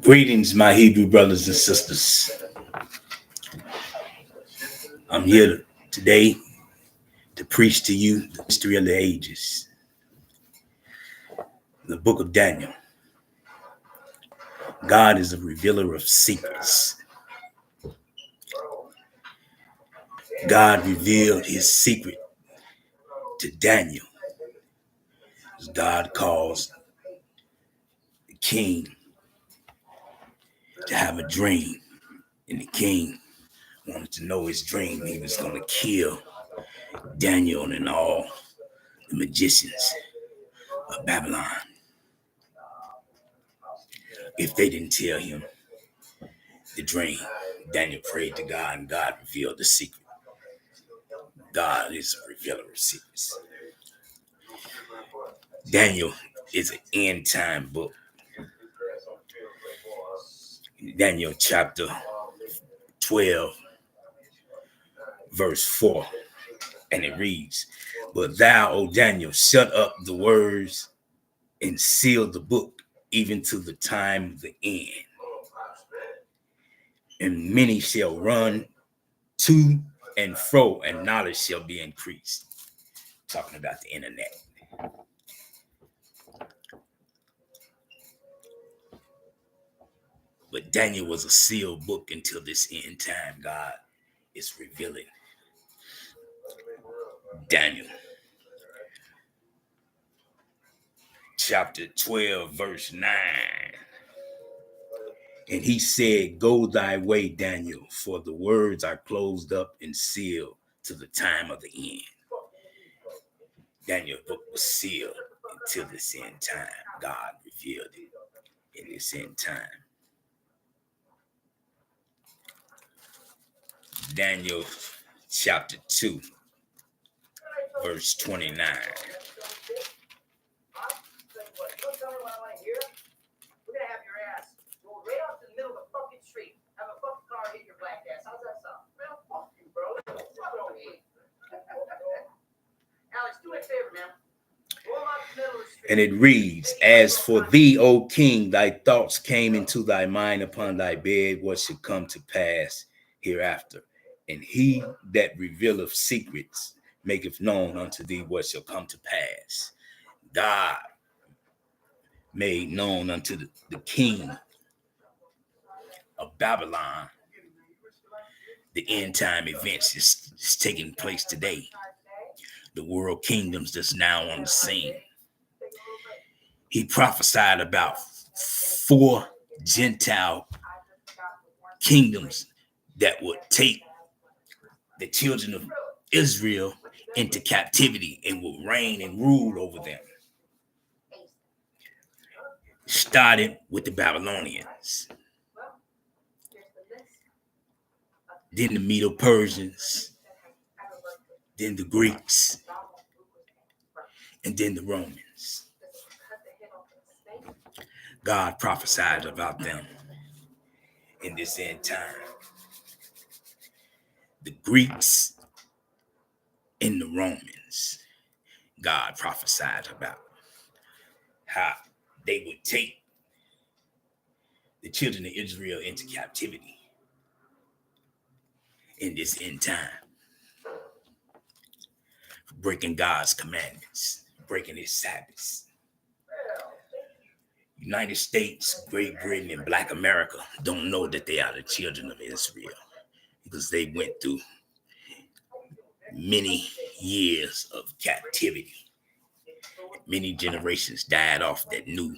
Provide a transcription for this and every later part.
Greetings, my Hebrew brothers and sisters. I'm here today to preach to you the history of the ages, the book of Daniel. God is a revealer of secrets. God revealed his secret to Daniel. God caused the king to have a dream, and the king wanted to know his dream. He was going to kill Daniel and all the magicians of Babylon if they didn't tell him the dream. Daniel prayed to God, and God revealed the secret. God is a revealer of secrets. Daniel is an end time book. Daniel chapter 12, verse 4, and it reads, "But thou, O Daniel, shut up the words and seal the book, even to the time of the end. And many shall run to and fro, and knowledge shall be increased." Talking about the internet. But Daniel was a sealed book until this end time. God is revealing Daniel. Chapter 12, verse 9. "And he said, Go thy way, Daniel, for the words are closed up and sealed to the time of the end." Daniel's book was sealed until this end time. God revealed it in this end time. Daniel chapter 2, verse 29. And it reads, "As for thee, O king, thy thoughts came into thy mind upon thy bed, what should come to pass hereafter. And he that revealeth secrets maketh known unto thee what shall come to pass." God made known unto the king of Babylon the end time events is taking place today. The world kingdoms that's now on the scene. He prophesied about 4 Gentile kingdoms that would take the children of Israel into captivity and will reign and rule over them. Started with the Babylonians, then the Medo-Persians, then the Greeks, and then the Romans. God prophesied about them in this end time. The Greeks and the Romans, God prophesied about how they would take the children of Israel into captivity in this end time, breaking God's commandments, breaking his Sabbaths. United States, Great Britain, and Black America don't know that they are the children of Israel because they went through many years of captivity. Many generations died off that knew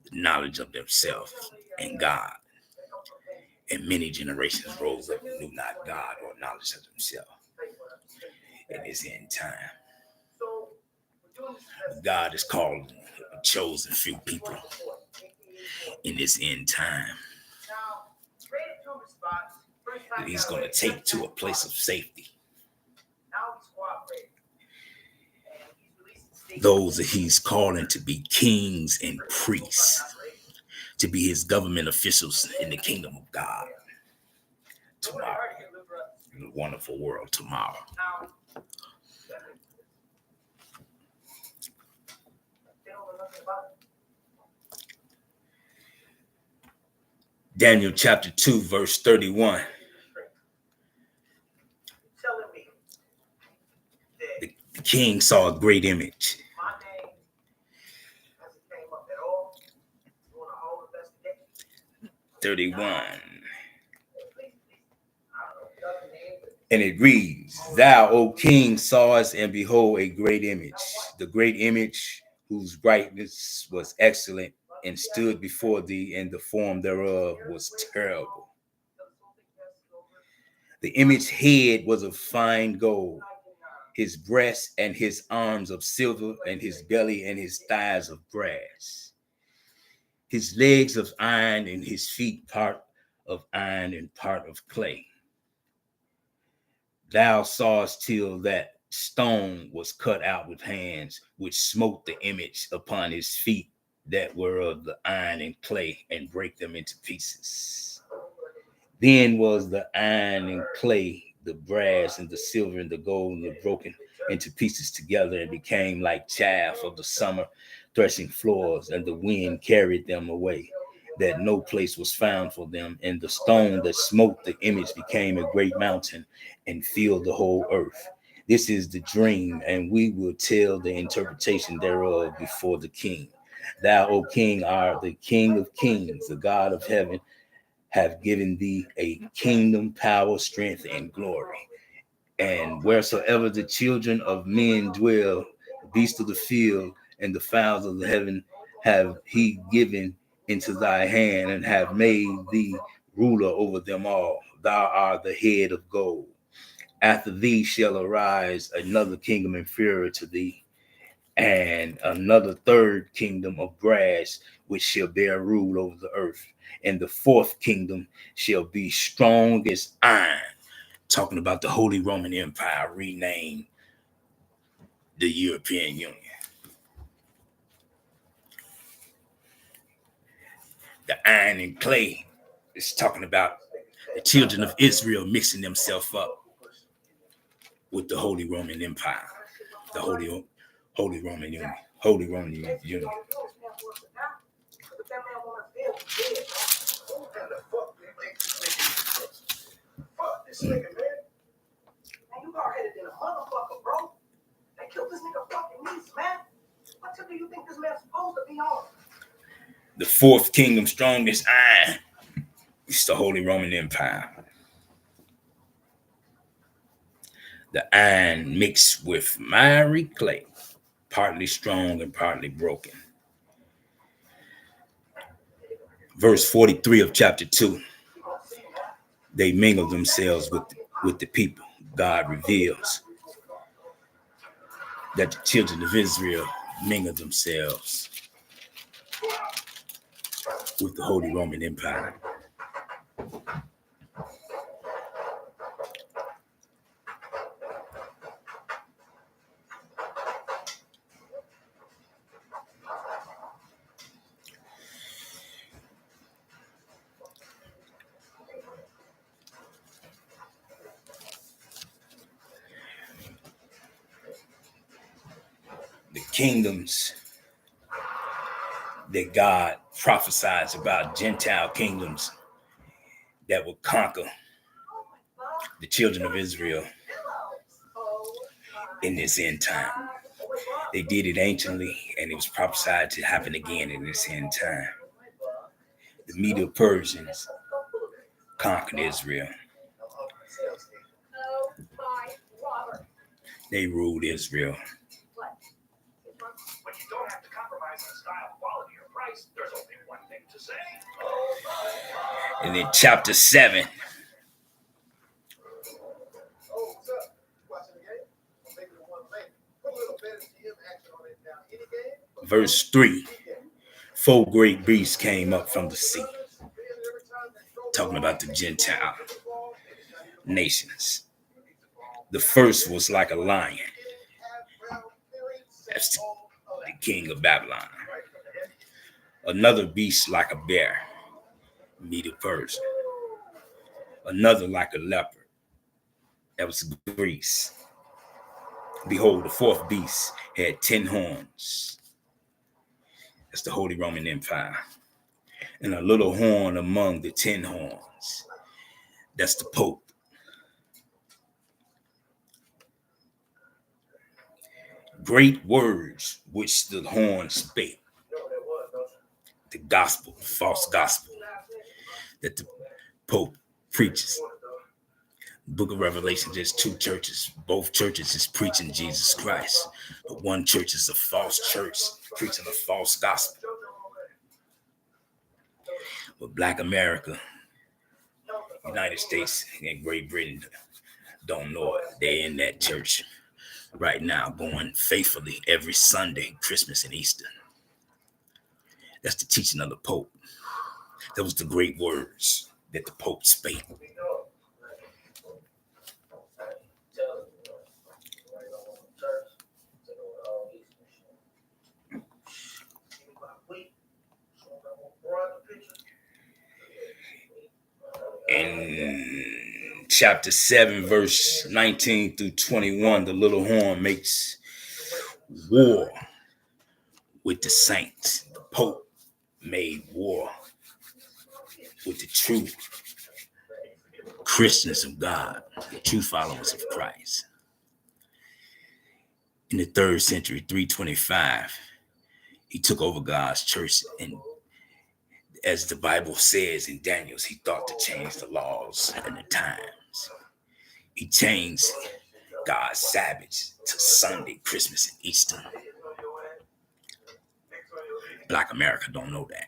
the knowledge of themselves and God. And many generations rose up and knew not God or knowledge of themselves in this end time. God is called a chosen few people in this end time that he's going to take to a place of safety. Those that he's calling to be kings and priests, to be his government officials in the kingdom of God tomorrow, in a wonderful world tomorrow. Daniel chapter 2, verse 31. The king saw a great image. 31. And it reads, Thou, O king, sawest, and behold, a great image. The great image whose brightness was excellent, and stood before thee, and the form thereof was terrible. The image head was of fine gold, his breast and his arms of silver, and his belly and his thighs of brass, his legs of iron, and his feet part of iron and part of clay. Thou sawest till that stone was cut out with hands, which smote the image upon his feet that were of the iron and clay, and break them into pieces. Then was the iron and clay, the brass and the silver and the gold, and the broken into pieces together, and became like chaff of the summer threshing floors, and the wind carried them away, that no place was found for them. And the stone that smote the image became a great mountain, and filled the whole earth. This is the dream, and we will tell the interpretation thereof before the king. Thou, O king, art the King of kings, the God of heaven, have given thee a kingdom, power, strength, and glory. And wheresoever the children of men dwell, the beasts of the field and the fowls of the heaven have he given into thy hand, and have made thee ruler over them all. Thou art the head of gold. After thee shall arise another kingdom inferior to thee, and another third kingdom of brass, which shall bear rule over the earth. And the fourth kingdom shall be strong as iron. Talking about the Holy Roman Empire, renamed the European Union. The iron and clay is talking about the children of Israel mixing themselves up with the Holy Roman Empire, the Holy Roman Union, Holy Roman Union. This nigga, man. Man, you hard-headed than a motherfucker, bro. They killed this nigga fucking niece, man. What tip do you think this man's supposed to be on? The fourth kingdom, strongest iron. It's the Holy Roman Empire. The iron mixed with miry clay, partly strong and partly broken. Verse 43 of chapter 2. They mingle themselves with the people. God reveals that the children of Israel mingle themselves with the Holy Roman Empire. The kingdoms that God prophesies about, Gentile kingdoms that will conquer the children of Israel in this end time. They did it anciently, and it was prophesied to happen again in this end time. The Medo-Persians conquered Israel. They ruled Israel. When you don't have to compromise on style, quality, or price, there's only one thing to say. And then chapter 7. Verse 3. 4 great beasts came up from the sea. Talking about the Gentile nations. The first was like a lion. That's the king of Babylon. Another beast like a bear, Medo-Persia. Another like a leopard, that was Greece. Behold, the fourth beast had 10 horns. That's the Holy Roman Empire. and a little horn among the 10 horns. That's the Pope. Great words which the horn spake. The gospel, false gospel that the Pope preaches. Book of Revelation, there's two churches. Both churches is preaching Jesus Christ. But one church is a false church preaching a false gospel. But Black America, United States, and Great Britain don't know it. They're in that church right now, going faithfully every Sunday, Christmas and Easter. That's the teaching of the Pope. That was the great words that the Pope spake. In chapter 7, verse 19 through 21, the little horn makes war with the saints. The Pope made war with the true Christians of God, the true followers of Christ. In the 3rd century, 325, he took over God's church, and as the Bible says in Daniel's, he thought to change the laws and the times. He changed God's Sabbath to Sunday, Christmas, and Easter. Black America don't know that.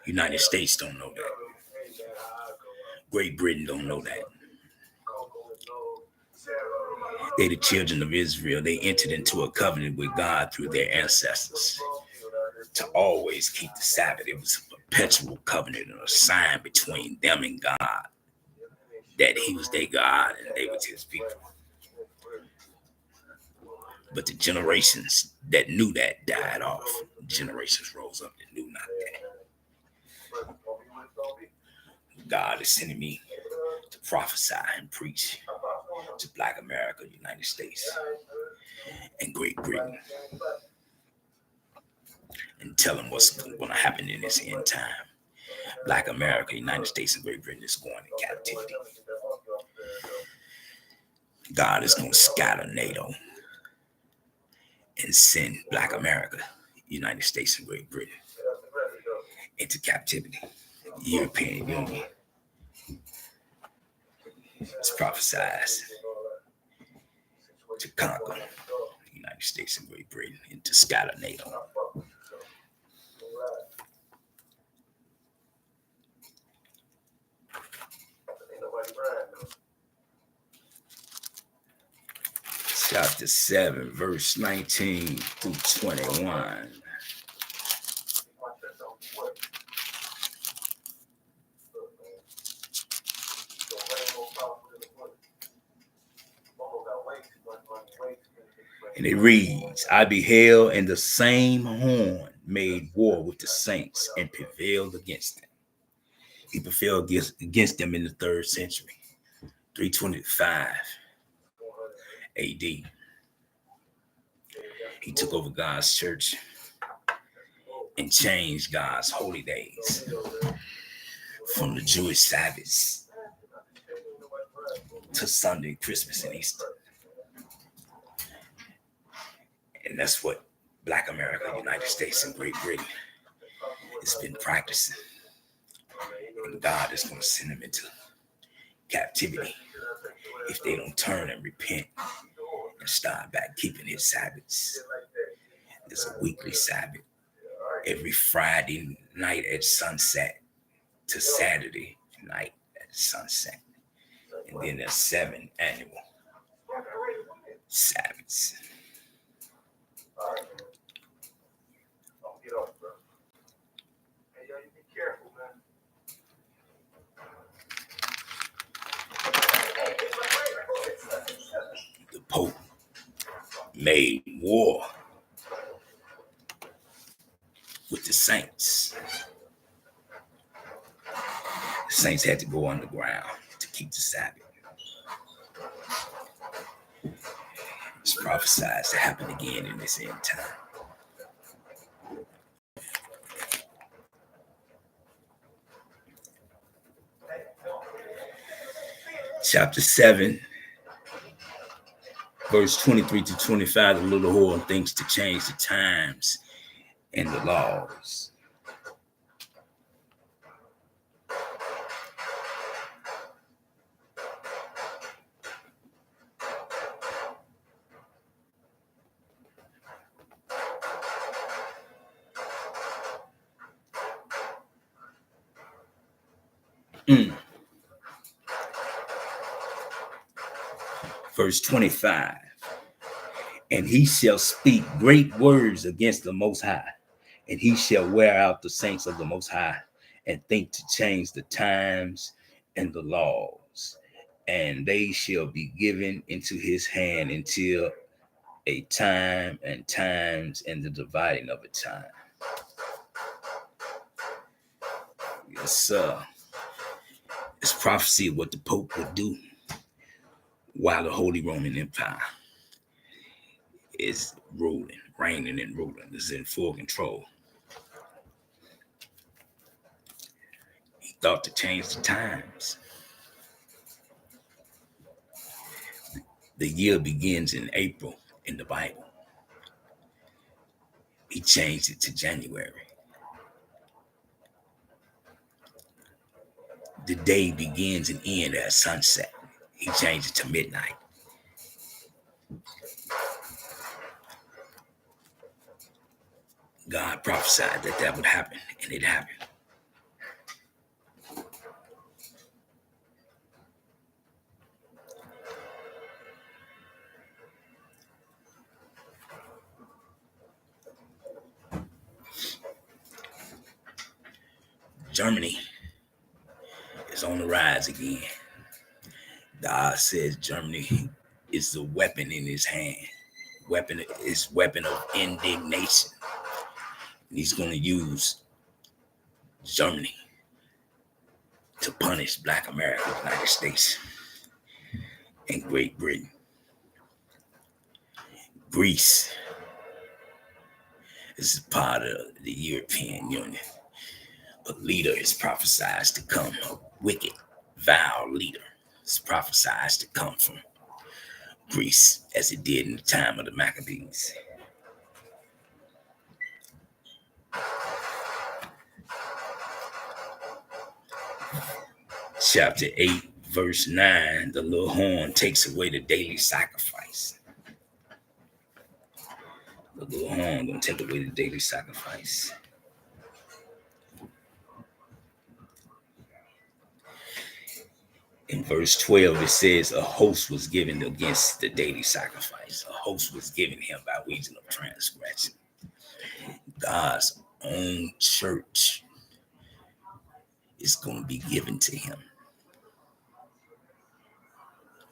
United States don't know that. Great Britain don't know that. They, the children of Israel, they entered into a covenant with God through their ancestors to always keep the Sabbath. It was a perpetual covenant and a sign between them and God that he was their God and they was his people. But the generations that knew that died off. Generations rose up that knew not that. God is sending me to prophesy and preach to Black America, United States, and Great Britain, and tell them what's going to happen in this end time. Black America, United States, and Great Britain is going in captivity. God is going to scatter NATO and send Black America, United States, and Great Britain into captivity. The European Union is prophesied to conquer the United States and Great Britain and to scatter NATO. Chapter 7, verse 19 through 21. And it reads, I beheld, and the same horn made war with the saints and prevailed against them. He prevailed against them in the 3rd century, 325 AD. He took over God's church and changed God's holy days from the Jewish Sabbaths to Sunday, Christmas, and Easter. And that's what Black America, United States, and Great Britain has been practicing. And God is going to send them into captivity if they don't turn and repent and start back keeping his Sabbaths. There's a weekly Sabbath every Friday night at sunset to Saturday night at sunset. And then there's 7 annual Sabbaths. The Pope made war with the saints. The saints had to go underground to keep the Sabbath. It's prophesied to happen again in this end time. Chapter 7, verse 23 to 25, the little whore thinks to change the times and the laws. Verse 25, and he shall speak great words against the Most High, and he shall wear out the saints of the Most High, and think to change the times and the laws, and they shall be given into his hand until a time and times and the dividing of a time. Yes, sir. It's prophecy of what the Pope would do while the Holy Roman Empire is ruling, reigning and ruling, is in full control. He thought to change the times. The year begins in April in the Bible. He changed it to January. The day begins and ends at sunset. He changed it to midnight. God prophesied that that would happen, and it happened. Germany is on the rise again. God says Germany is the weapon in his hand. Weapon of indignation. And he's going to use Germany to punish Black America, United States, and Great Britain. Greece is part of the European Union. A leader is prophesied to come, a wicked, vile leader is prophesied to come from Greece, as it did in the time of the Maccabees. Chapter 8, verse 9, the little horn takes away the daily sacrifice. The little horn gonna take away the daily sacrifice. In verse 12, it says a host was given against the daily sacrifice. A host was given him by reason of transgression. God's own church is going to be given to him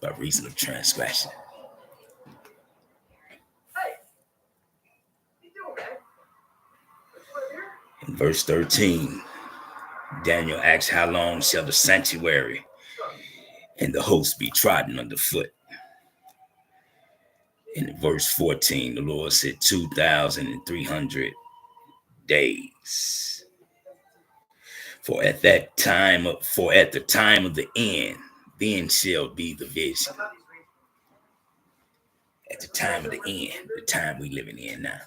by reason of transgression. In verse 13, Daniel asks, how long shall the sanctuary and the host be trodden underfoot? In verse 14, the Lord said 2,300 days. For at the time of the end, then shall be the vision. At the time of the end, the time we living in now.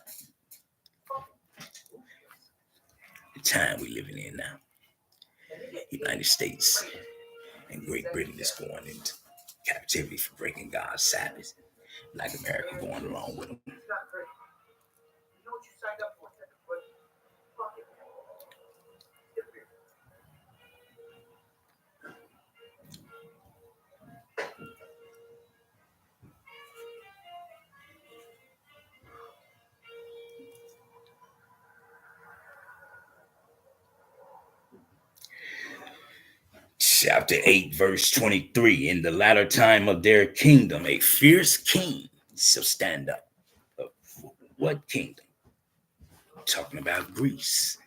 The time we living in now. United States and Great Britain is going into captivity for breaking God's Sabbath. Like America going along with them. Chapter 8, verse 23. In the latter time of their kingdom, a fierce king shall stand up. What kingdom? Talking about Greece.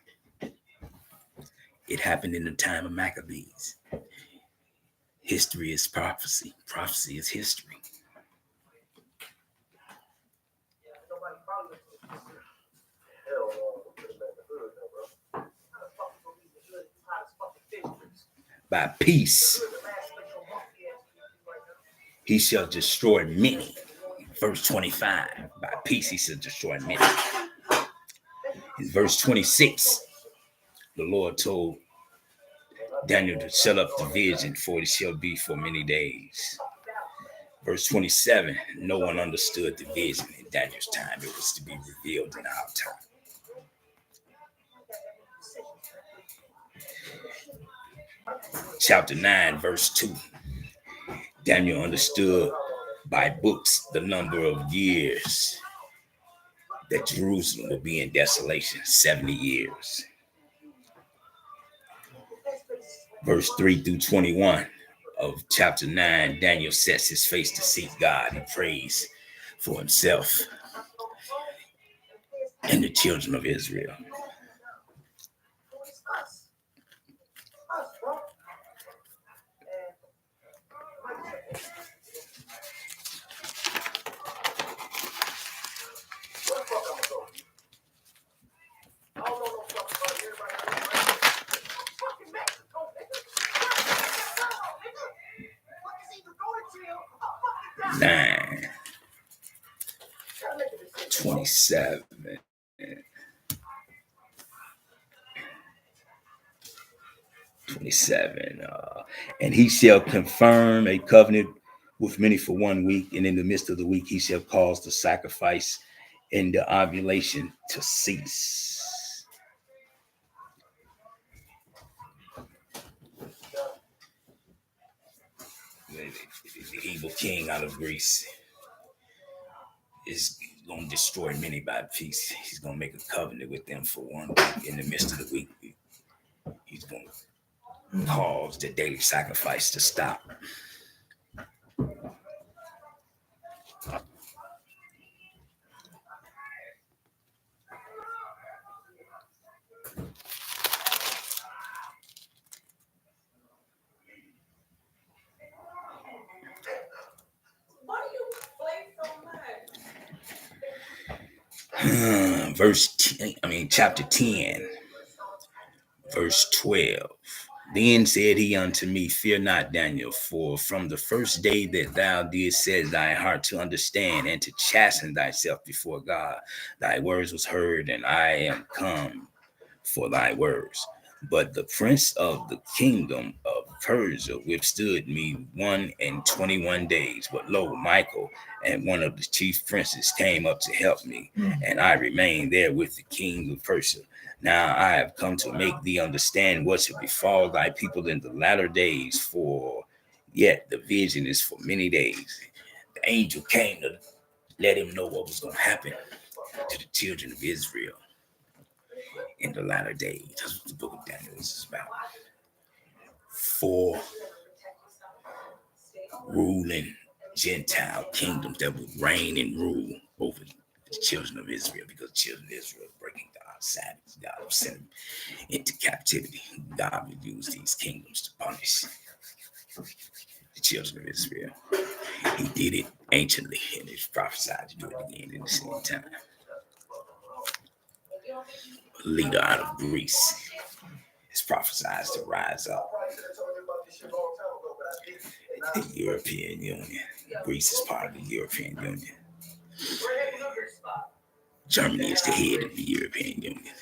It happened in the time of Maccabees. History is prophecy. Prophecy is history. By peace he shall destroy many. Verse 25, by peace he shall destroy many. In verse 26, the Lord told Daniel to shut up the vision, for it shall be for many days. Verse 27, no one understood the vision in Daniel's time. It was to be revealed in our time. Chapter 9, verse 2. Daniel understood by books the number of years that Jerusalem will be in desolation, 70 years. Verse 3 through 21 of chapter 9, Daniel sets his face to seek God and prays for himself and the children of Israel. Nine, 27. 27. And he shall confirm a covenant with many for 1 week, and in the midst of the week he shall cause the sacrifice and the ovulation to cease. The evil king out of Greece is going to destroy many by peace. He's going to make a covenant with them for 1 week. In the midst of the week, he's going to cause the daily sacrifice to stop. Chapter 10, verse 12. Then said he unto me, fear not, Daniel, for from the first day that thou didst set thy heart to understand and to chasten thyself before God, thy words was heard, and I am come for thy words. But the prince of the kingdom of Persia withstood me 21 days. But lo, Michael and one of the chief princes came up to help me, and I remained there with the king of Persia. Now I have come to make thee understand what shall befall thy people in the latter days, for yet the vision is for many days. The angel came to let him know what was going to happen to the children of Israel in the latter days. That's what the book of Daniel is about. 4 ruling Gentile kingdoms that would reign and rule over the children of Israel, because the children of Israel are breaking God's Sabbath. God will send them into captivity. God will use these kingdoms to punish the children of Israel. He did it anciently, and it's prophesied to do it again in the same time. A leader out of Greece is prophesied to rise up. The European Union. Greece is part of the European Union. Germany is the head of the European Union.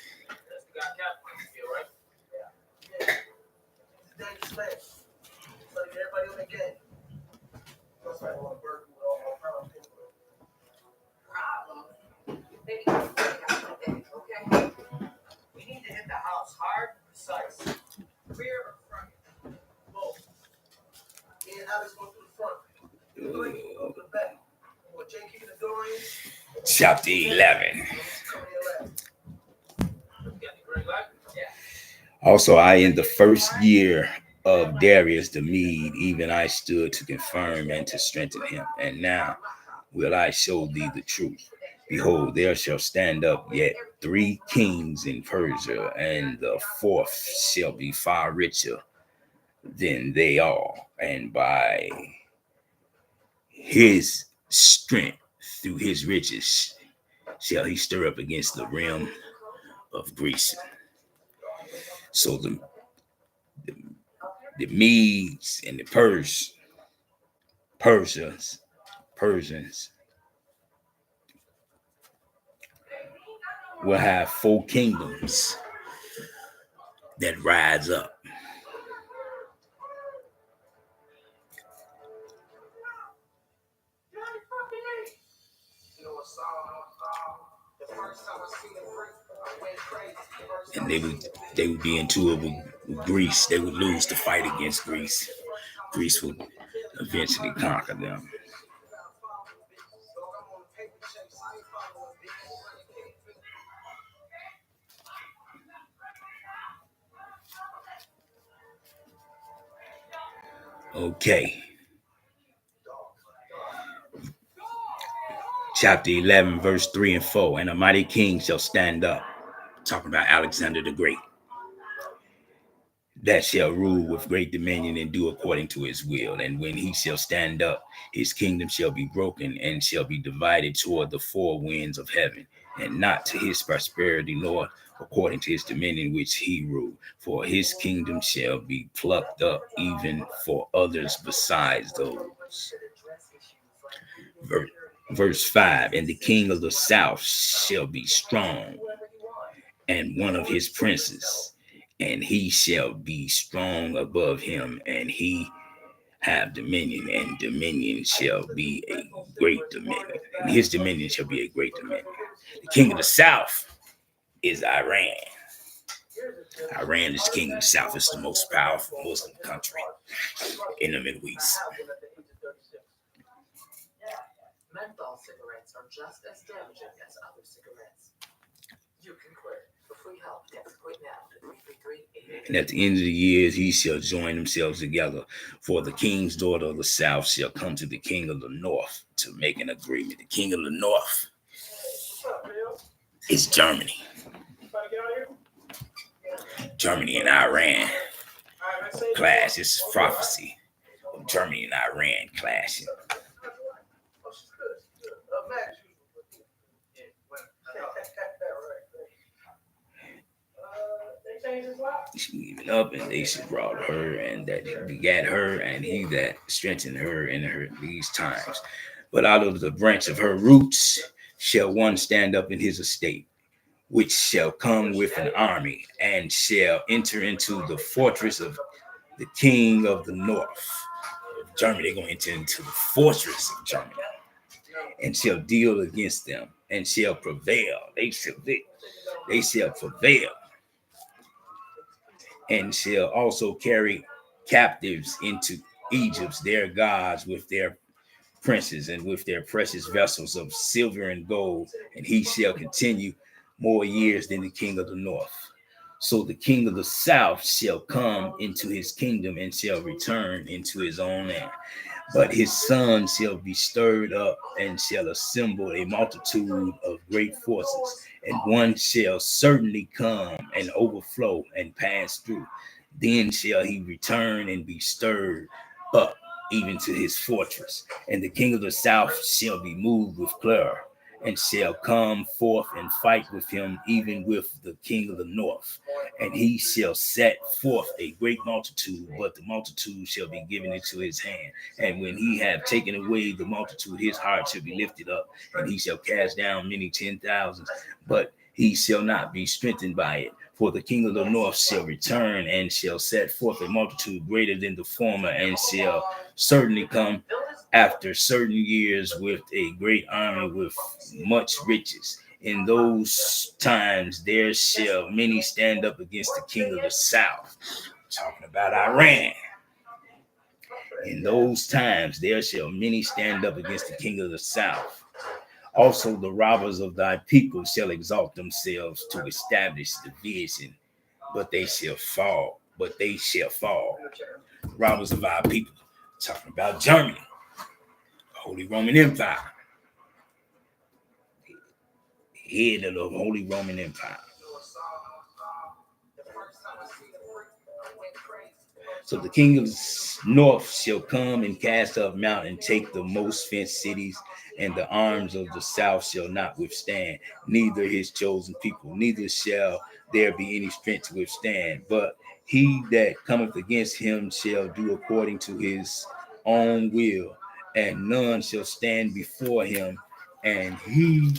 Chapter 11. Also, I, in the first year of Darius the Mede, even I stood to confirm and to strengthen him. And now will I show thee the truth. Behold, there shall stand up yet 3 kings in Persia, and the 4th shall be far richer than they all, and by his strength through his riches shall he stir up against the realm of Greece. So the Medes and the Persians Persians will have 4 kingdoms that rise up. And they would be in tour with Greece. They would lose the fight against Greece. Greece would eventually conquer them. Okay. Chapter 11, verse 3 and 4. And a mighty king shall stand up. Talking about Alexander the Great. That shall rule with great dominion and do according to his will. And when he shall stand up, his kingdom shall be broken and shall be divided toward the 4 winds of heaven, and not to his prosperity, nor according to his dominion which he ruled. For his kingdom shall be plucked up even for others besides those. Verse 5, and the king of the south shall be strong, and one of his princes, and he shall be strong above him, and he have dominion, and dominion shall be a great dominion, and his dominion shall be a great dominion. The king of the south is Iran. Iran is the king of the south. It's the most powerful Muslim country in the Middle East. Menthol cigarettes are just as damaging as other cigarettes. You can quit. For free help, text quit now to 333-888. And at the end of the years, he shall join themselves together. For the king's daughter of the south shall come to the king of the north to make an agreement. The king of the north is Germany. Germany and Iran clash. It's prophecy of Germany and Iran clashing. She gave up, and they should brought her, and that begat her, and he that strengthened her in her these times. But out of the branch of her roots shall one stand up in his estate, which shall come with an army, and shall enter into the fortress of the king of the north. Germany, they're going to enter into the fortress of Germany, and shall deal against them, and shall prevail. They shall prevail, and shall also carry captives into Egypt their gods with their princes and with their precious vessels of silver and gold, and he shall continue more years than the king of the north. So the king of the south shall come into his kingdom and shall return into his own land. But his son shall be stirred up and shall assemble a multitude of great forces, and one shall certainly come and overflow and pass through. Then shall he return and be stirred up even to his fortress. And the king of the south shall be moved with terror, and shall come forth and fight with him, even with the king of the north. And he shall set forth a great multitude, but the multitude shall be given into his hand. And when he have taken away the multitude, his heart shall be lifted up, and he shall cast down many 10,000s, but he shall not be strengthened by it. For the king of the north shall return and shall set forth a multitude greater than the former, and shall certainly come after certain years with a great army with much riches. In those times there shall many stand up against the king of the south. Talking about Iran. In those times there shall many stand up against the king of the south. Also the robbers of thy people shall exalt themselves to establish division, but they shall fall. Robbers of our people. Talking about Germany, the Holy Roman Empire. Head of the Holy Roman Empire. So the king of the north shall come and cast up mount and take the most fenced cities, and the arms of the south shall not withstand, neither his chosen people, neither shall there be any strength to withstand. But he that cometh against him shall do according to his own will, and none shall stand before him, and he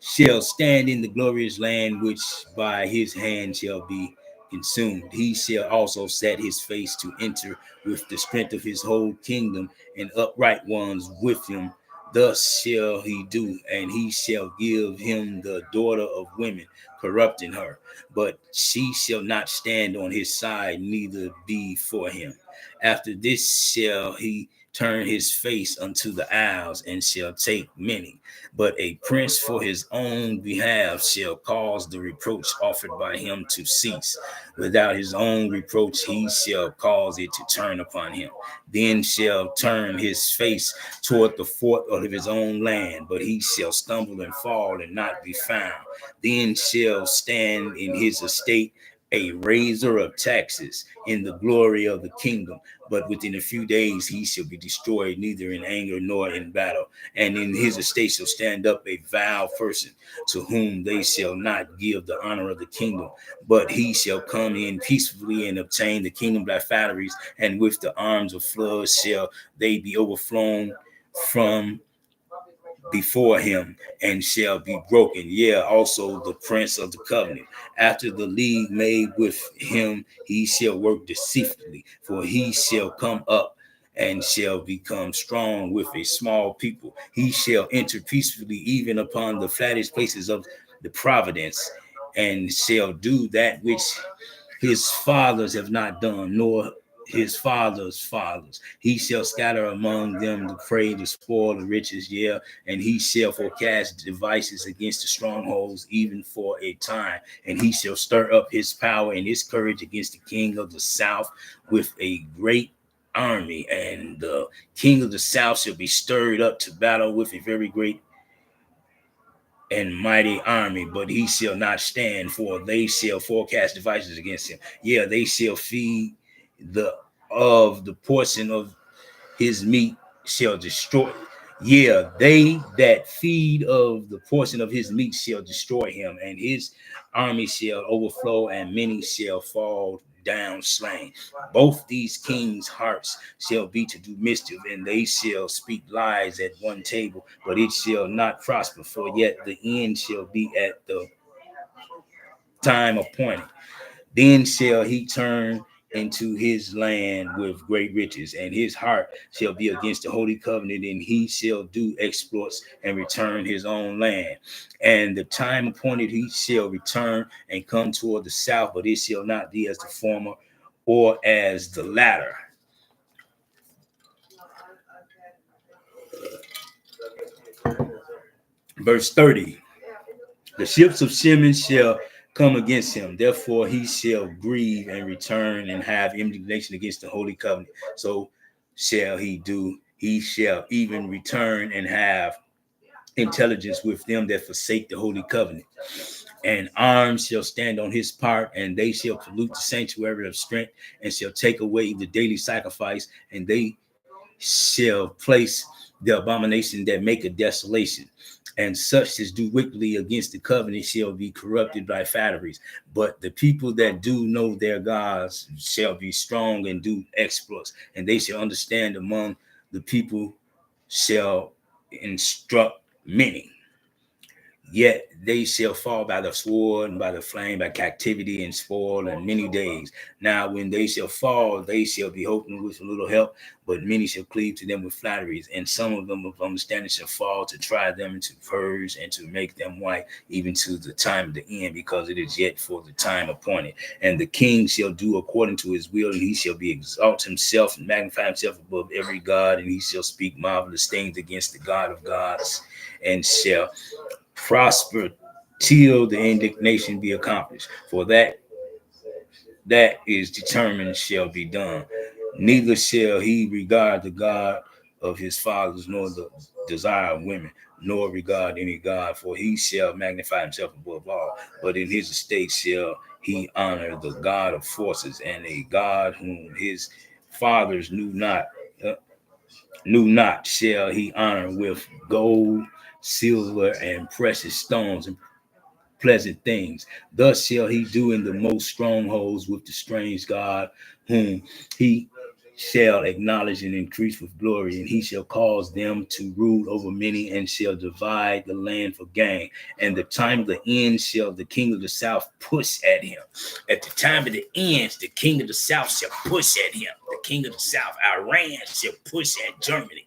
shall stand in the glorious land which by his hand shall be consumed. He shall also set his face to enter with the strength of his whole kingdom, and upright ones with him. Thus shall he do, and he shall give him the daughter of women, corrupting her. But she shall not stand on his side, neither be for him. After this shall he turn his face unto the isles, and shall take many. But a prince for his own behalf shall cause the reproach offered by him to cease. Without his own reproach, he shall cause it to turn upon him. Then shall turn his face toward the fort of his own land, but he shall stumble and fall and not be found. Then shall stand in his estate a raiser of taxes in the glory of the kingdom, but within a few days he shall be destroyed, neither in anger nor in battle. And in his estate shall stand up a vile person, to whom they shall not give the honor of the kingdom, but he shall come in peacefully and obtain the kingdom by flatteries, and with the arms of floods shall they be overflown from before him, and shall be broken. Yeah, also the prince of the covenant. After the league made with him, he shall work deceitfully, for he shall come up and shall become strong with a small people. He shall enter peacefully even upon the flattest places of the providence, and shall do that which his fathers have not done, nor his fathers' fathers. He shall scatter among them the prey, the spoil, the riches, yeah, and he shall forecast devices against the strongholds, even for a time. And he shall stir up his power and his courage against the king of the south with a great army. And the king of the south shall be stirred up to battle with a very great and mighty army, but he shall not stand, for they shall forecast devices against him. Yeah, they shall feed the portion of his meat shall destroy. Yeah, they that feed of the portion of his meat shall destroy him, and his army shall overflow, and many shall fall down slain. Both these kings' hearts shall be to do mischief, and they shall speak lies at one table, but it shall not prosper, for yet the end shall be at the time appointed. Then shall he turn into his land with great riches, and his heart shall be against the holy covenant, and he shall do exploits and return his own land. And the time appointed he shall return and come toward the south, but it shall not be as the former or as the latter. Verse 30. The ships of Shimon shall come against him. Therefore, he shall grieve and return and have indignation against the holy covenant. So shall he do. He shall even return and have intelligence with them that forsake the holy covenant. And arms shall stand on his part, and they shall pollute the sanctuary of strength, and shall take away the daily sacrifice, and they shall place the abomination that make a desolation. And such as do wickedly against the covenant shall be corrupted by flatteries. But the people that do know their gods shall be strong and do exploits, and they shall understand among the people shall instruct many. Yet they shall fall by the sword and by the flame, by captivity and spoil and many days. Now, when they shall fall, they shall be hoping with a little help, but many shall cleave to them with flatteries. And some of them of understanding shall fall to try them and to purge and to make them white, even to the time of the end, because it is yet for the time appointed. And the king shall do according to his will, and he shall be exalt himself and magnify himself above every god, and he shall speak marvelous things against the God of gods, and shall prosper till the indignation be accomplished. For that is determined shall be done. Neither shall he regard the God of his fathers, nor the desire of women, nor regard any God, for he shall magnify himself above all. But in his estate shall he honor the God of forces, and a God whom his fathers knew not shall he honor with gold, silver, and precious stones, and pleasant things. Thus shall he do in the most strongholds with the strange God, whom he shall acknowledge and increase with glory, and he shall cause them to rule over many, and shall divide the land for gain. And the time of the end shall the king of the south push at him. At the time of the end, the king of the south shall push at him. The king of the south, Iran, shall push at Germany.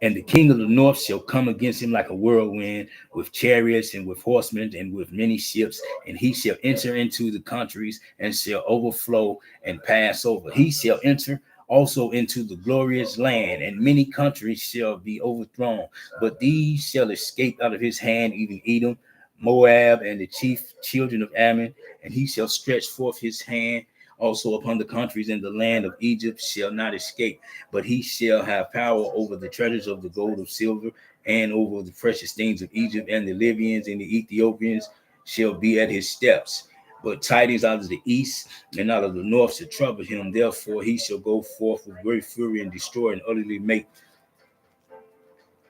And the king of the north shall come against him like a whirlwind, with chariots and with horsemen and with many ships. And he shall enter into the countries and shall overflow and pass over. He shall enter also into the glorious land, and many countries shall be overthrown. But these shall escape out of his hand, even Edom, Moab, and the chief children of Ammon. And he shall stretch forth his hand also upon the countries, and the land of Egypt shall not escape, but he shall have power over the treasures of the gold of silver, and over the precious things of Egypt, and the Libyans and the Ethiopians shall be at his steps. But tidings out of the east and out of the north shall trouble him. Therefore he shall go forth with great fury and destroy and utterly make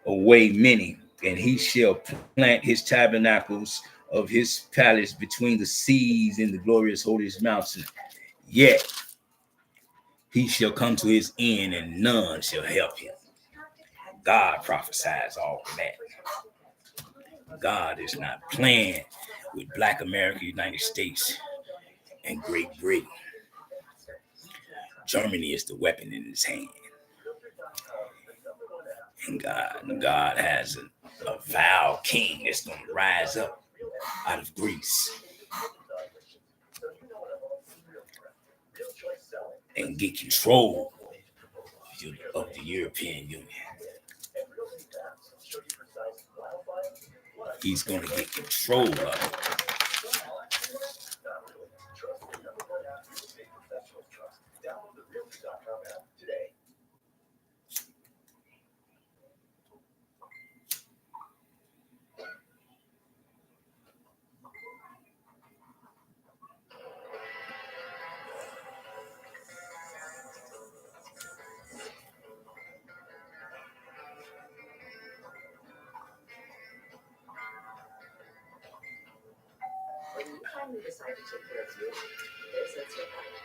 away many. And he shall plant his tabernacles of his palace between the seas in the glorious holiest mountain. Yet he shall come to his end, and none shall help him. God prophesies all of that. God is not playing with Black America, United States, and Great Britain. Germany is the weapon in his hand. And God has a vile king that's going to rise up out of Greece and get control of the European Union. He's going to get control of it. When you finally decide to take care of you, there's that stuff.